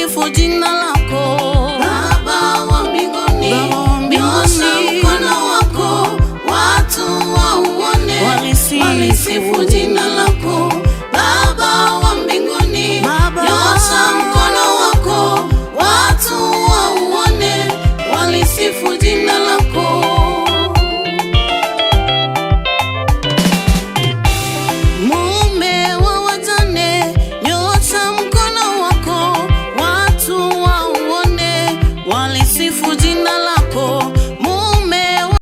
walisifu jina lako. Baba wa mbinguni, nyosha mkono wako, watu wauone. Walisifu jina lako. Baba wa mbinguni, nyosha mkono wako, watu wauone. Walisifu jina lako.